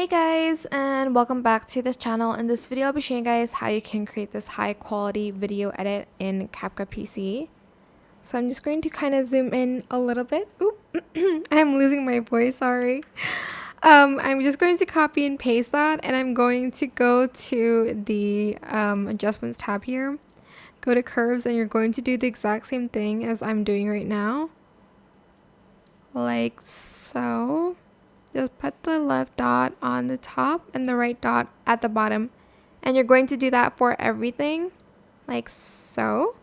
Hey guys, and welcome back to this channel. In this video I'll be showing you guys how you can create this high quality video edit in CapCut PC. So I'm just going to kind of zoom in a little bit. Oop, I'm losing my voice, sorry. I'm just going to copy and paste that, and I'm going to go to the adjustments tab here. Go to curves, and you're going to do the exact same thing as I'm doing right now. Like so. Just put the left dot on the top and the right dot at the bottom. And you're going to do that for everything. Like so.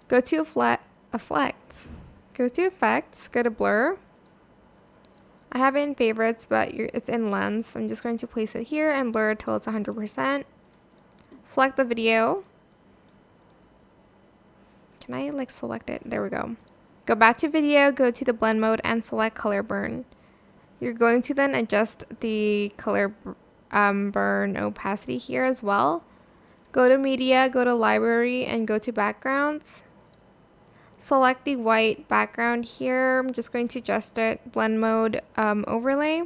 Go to effects. Go to effects. Go to blur. I have it in favorites, but it's in lens. I'm just going to place it here and blur it till it's 100%. Select the video. Can I like select it? There we go. Go back to video, go to the blend mode and select color burn. You're going to then adjust the color burn opacity here as well. Go to media, go to library, and go to backgrounds. Select the white background here. I'm just going to adjust it. Blend mode overlay.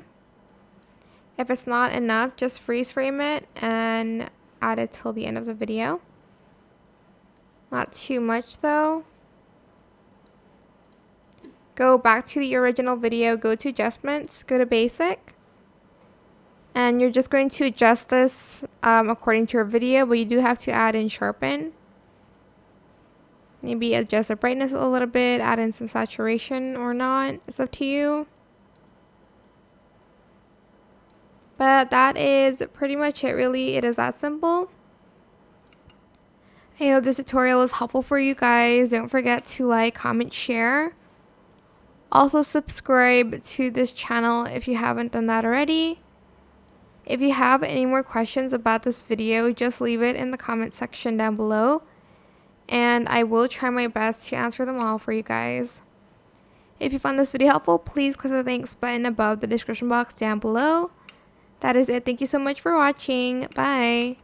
If it's not enough, just freeze frame it and add it till the end of the video. Not too much though. Go back to the original video, go to adjustments, go to basic. And you're just going to adjust this according to your video, but you do have to add in sharpen. Maybe adjust the brightness a little bit, add in some saturation or not. It's up to you. But that is pretty much it really. It is that simple. I hope this tutorial is helpful for you guys. Don't forget to like, comment, share. Also subscribe to this channel if you haven't done that already. If you have any more questions about this video, just leave it in the comment section down below. And I will try my best to answer them all for you guys. If you found this video helpful, please click the thanks button above the description box down below. That is it. Thank you so much for watching. Bye.